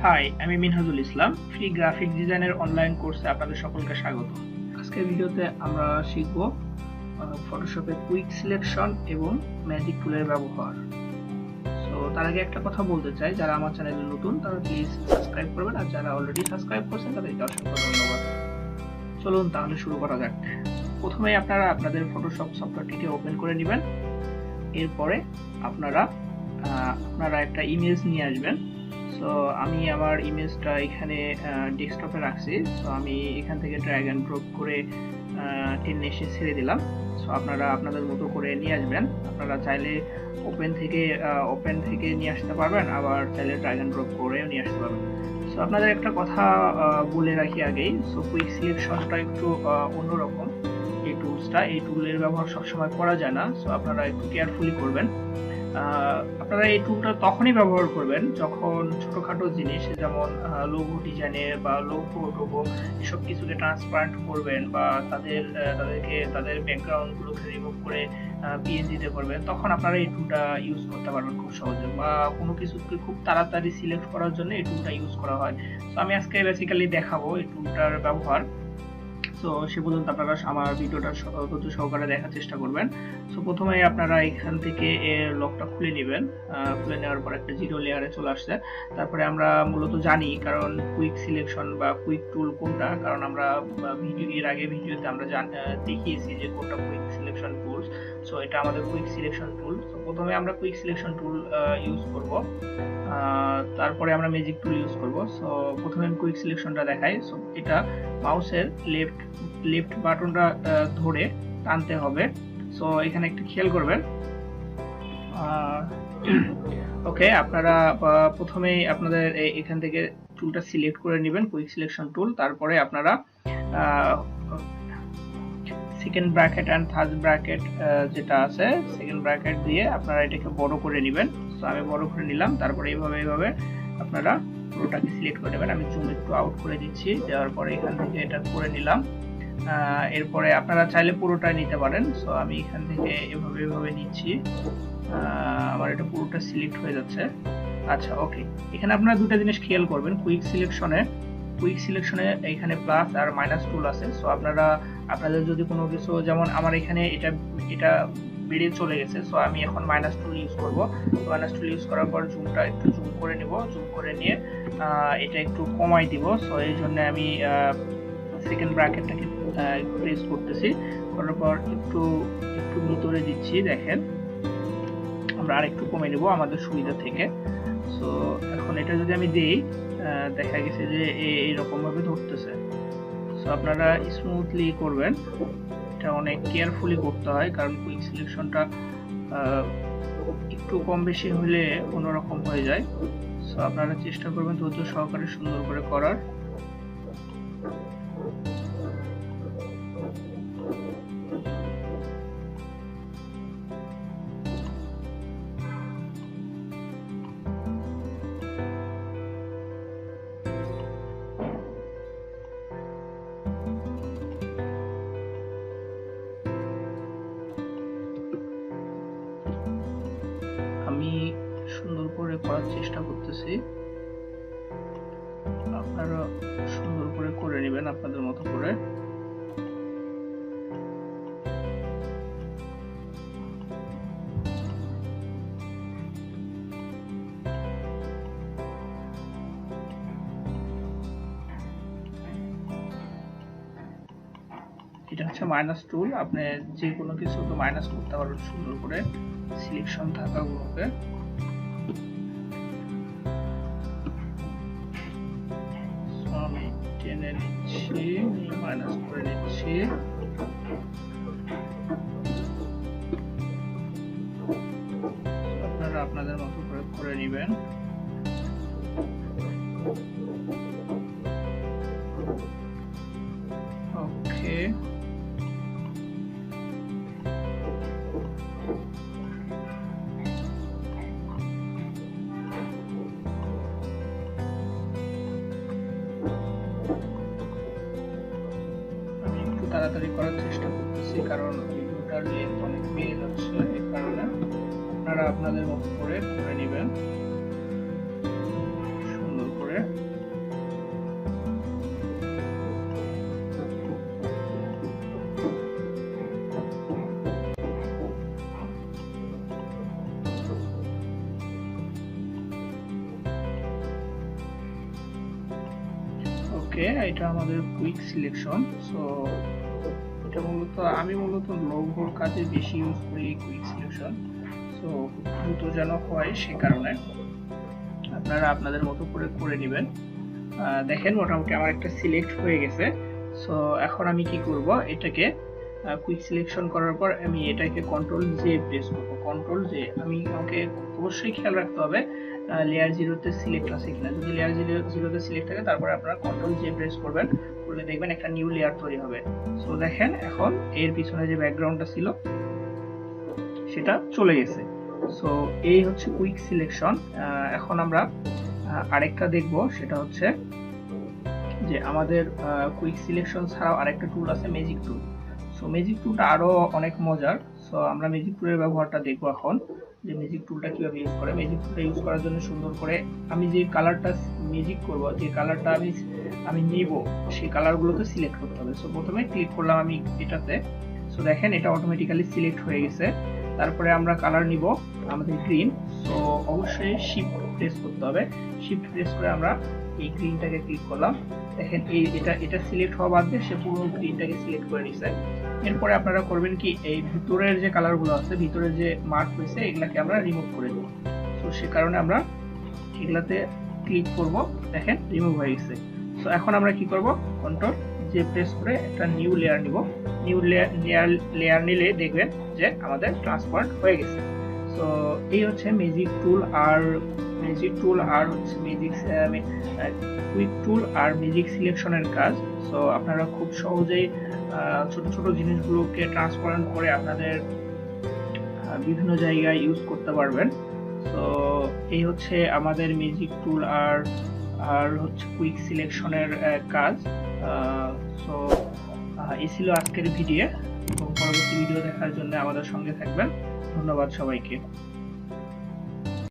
High, আমি মিনহাজুল ইসলাম। Free graphic ডিজাইনের online কোর্সে আপনাদের সকলকে স্বাগত। আজকের ভিডিওতে আমরা শিখব ফটোশপে কুইক সিলেকশন এবং ম্যাজিক টুলের ব্যবহার। সো তার আগে একটা কথা বলতে চাই, যারা আমার চ্যানেলে নতুন তারা প্লিজ সাবস্ক্রাইব করবেন, আর যারা অলরেডি সাবস্ক্রাইব করছেন তাদেরকে অসংখ্য ধন্যবাদ। চলুন তাহলে শুরু করা যাক। প্রথমেই আপনারা আপনাদের ফটোশপ সফটওয়্যারটিকে ওপেন করে নেবেন। এরপরে আপনারা একটা ইমেজ নিয়ে আসবেন। সো আমি আমার ইমেজটা এখানে ডেস্কটপে রাখছি। সো আমি এখান থেকে ড্র্যাগ অ্যান্ড ড্রপ করে টেনে এসে ছেড়ে দিলাম। সো আপনারা আপনাদের মতো করে নিয়ে আসবেন। আপনারা চাইলে ওপেন থেকে নিয়ে আসতে পারবেন, আবার চাইলে ড্র্যাগ অ্যান্ড ড্রপ করেও নিয়ে আসতে পারবেন। সো আপনাদের একটা কথা বলে রাখি আগেই, সো কুইক সিলেকশনটা একটু অন্যরকম। এই টুলের ব্যবহার সবসময় করা যায় না। সো আপনারা একটু কেয়ারফুলি করবেন। আপনারা এই টুলটা তখনই ব্যবহার করবেন যখন ছোটখাটো জিনিস, যেমন লোগো ডিজাইনের বা লোগো এসব কিছুকে ট্রান্সপারেন্ট করবেন, বা তাদের ব্যাকগ্রাউন্ডগুলোকে রিমুভ করে পিএনজিতে করবেন, তখন আপনারা এই টুলটা ইউজ করতে পারবেন খুব সহজে। বা কোনো কিছুকে খুব তাড়াতাড়ি সিলেক্ট করার জন্য এই টুলটা ইউজ করা হয়। তো আমি আজকে বেসিক্যালি দেখাবো এই টুলটার ব্যবহার। সো সে পর্যন্ত আপনারা আমার ভিডিওটা ধৈর্য সহকারে দেখার চেষ্টা করবেন। সো প্রথমে আপনারা এখান থেকে লকটা খুলে নেবেন। খুলে নেওয়ার পর একটা জিরো লেয়ারে চলে আসছে। তারপরে আমরা মূলত জানি কারণ কুইক সিলেকশন বা কুইক টুল কোনটা, কারণ আমরা এর আগে ভিডিওতে আমরা দেখিয়েছি যে কোনটা কুইক সিলেকশন টুলস। সো এটা আমাদের কুইক সিলেকশন টুল। সো প্রথমে আমরা কুইক সিলেকশন টুল ইউজ করব, তারপরে আমরা ম্যাজিক টুল ইউজ করব। সো প্রথমে আমি কুইক সিলেকশনটা দেখাই। সো এটা মাউসের লেফট বাটনটা ধরে টানতে হবে। সো এখানে একটু খেয়াল করবেন। ওকে, আপনারা প্রথমেই আপনাদের এখান থেকে টুলটা সিলেক্ট করে নেবেন, কুইক সিলেকশন টুল। তারপরে আপনারা second bracket and third bracket যেটা আছে, সেকেন্ড ব্র্যাকেট দিয়ে আপনারা এটাকে বড় করে নেবেন। সো আমি বড় করে নিলাম। তারপরে এইভাবে আপনারা পুরোটাকে সিলেক্ট করে নেবেন। আমি জুম একটু আউট করে দিচ্ছি, দেওয়ার পরে এখান থেকে এটা করে নিলাম। এরপরে আপনারা চাইলে পুরোটাই নিতে পারেন। সো আমি এখান থেকে এভাবে নিচ্ছি। আমার এটা পুরোটা সিলেক্ট হয়ে যাচ্ছে। আচ্ছা, ওকে। এখানে আপনারা দুটো জিনিস খেয়াল করবেন। কুইক সিলেকশনে এখানে প্লাস আর মাইনাস টুল আছে। সো আপনাদের যদি কোনো কিছু, যেমন আমার এখানে এটা বেড়ে চলে গেছে, সো আমি এখন মাইনাস টুল ইউজ করব। মাইনাস টুল ইউজ করার পর জুমটা একটু জুম করে নিব। জুম করে নিয়ে এটা একটু কমাই দিব। সো এই জন্য আমি সেকেন্ড ব্র্যাকেটটাকে প্রেস করতেছি, করার পর একটু ভিতরে দিচ্ছি। দেখেন, আমরা আরেকটু কমে নেব আমাদের সুবিধা থেকে। সো এখন এটা যদি আমি দিই, দেখা গেছে যে এইরকম ভাবে ধরতেছে। সো আপনারা স্মুথলি করবেন, এটা অনেক কেয়ারফুলি করতে হয়, কারণ কুইক সিলেকশনটা একটু কম বেশি হলে অন্যরকম হয়ে যায়। সো আপনারা চেষ্টা করবেন ধৈর্য সহকারে সুন্দর করে করার। আমি সুন্দর করে করার চেষ্টা করতেছি, আপনারা সুন্দর করে নেবেন আপনাদের মতো করে। এটা হচ্ছে মাইনাস টুল। আপনি যে কোনো কিছু তো মাইনাস করতে পারবেন সুন্দর করে সিলেকশন থাকাগুলোকে। আমি টেনে নিচ্ছি, মাইনাস করে নিচ্ছি। আপনারা আপনাদের মতো করে নেবেন। ওকে, তাড়াতাড়ি করার চেষ্টা করতেছি, কারণ ভিডিওটার লেন্থ অনেক বেড়ে যাচ্ছে। এই কারণে আপনারা আপনাদের মতো করে নেবেন সুন্দর করে। ওকে, এটা আমাদের কুইক সিলেকশন। সো এটা আমি মূলত লোগোর কাজে বেশি ইউজ করি এই কুইক সিলেকশন। সো দ্রুত যেন হয় সে কারণে আপনারা আপনাদের মতো করে নেবেন। দেখেন মোটামুটি আমার একটা সিলেক্ট হয়ে গেছে। সো এখন আমি কি করব, এটাকে কুইক সিলেকশন করার পর আমি এটাকে কন্ট্রোল জে প্রেস করব। কন্ট্রোল জে আমাকে অবশ্যই খেয়াল রাখতে হবে লেয়ার 0 তে সিলেক্ট আছে কিনা। যদি লেয়ার 0 তে সিলেক্ট থাকে তারপরে আপনারা কন্ট্রোল জে প্রেস করবেন, করলে দেখবেন একটা নিউ লেয়ার তৈরি হবে। সো দেখেন এখন এর পিছনে যে ব্যাকগ্রাউন্ডটা ছিল সেটা চলে গেছে। সো এই হচ্ছে কুইক সিলেকশন। এখন আমরা আরেকটা দেখব, সেটা হচ্ছে যে আমাদের কুইক সিলেকশন ছাড়াও আরেকটা টুল আছে ম্যাজিক টুল। সো ম্যাজিক টুলটা আরো অনেক মজার। সো আমরা ম্যাজিক টুলের ব্যবহারটা দেখব এখন, যে ম্যাজিক টুলটা কিভাবে ইউজ করে। ম্যাজিক টুলটা ইউজ করার জন্য সুন্দর করে আমি যে কালারটা ম্যাজিক করব, যে কালারটা আমি নিব, সেই কালারগুলোকে সিলেক্ট করতে হবে। সো প্রথমে ক্লিক করলাম আমি এটাতে। সো দেখেন এটা অটোমেটিক্যালি সিলেক্ট হয়ে গেছে। তারপরে আমরা কালার নিব আমাদের গ্রিন। সো অবশ্যই শিফট প্রেস করতে হবে। শিফট প্রেস করে আমরা এই গ্রিনটাকে ক্লিক করলাম। দেখেন এটা সিলেক্ট হওয়া বাদ দিয়ে সে পুরো গ্রিনটাকে সিলেক্ট করে নিছে। এরপরে আপনারা করবেন কি, এই ভিতরের যে কালারগুলো আছে, ভিতরে যে মার্ক হয়েছে, এগুলাকে আমরা রিমুভ করে দেব। সো সে কারণে আমরা এগুলাতে ক্লিক করব। দেখেন রিমুভ হয়ে গেছে। সো এখন আমরা কি করব, কন্ট্রোল জে প্রেস করে একটা নিউ লেয়ার নিব। নিউ লেয়ার নিলে দেখবেন যে আমাদের ট্রান্সফার হয়ে গেছে। সো এই হচ্ছে ম্যাজিক টুল আর হচ্ছে ম্যাজিক কুইক টুল আর ম্যাজিক সিলেকশনের কাজ। সো আপনারা খুব সহজেই ছোট ছোট জিনিসগুলোকে ট্রান্সপারেন্ট করে আপনাদের বিভিন্ন জায়গায় ইউজ করতে পারবেন। সো এই হচ্ছে আমাদের ম্যাজিক টুল আর হচ্ছে কুইক সিলেকশনের কাজ। সো এই ছিল আজকের ভিডিও, এবং পরবর্তী ভিডিও দেখার জন্য আমাদের সঙ্গে থাকবেন। ধন্যবাদ সবাইকে।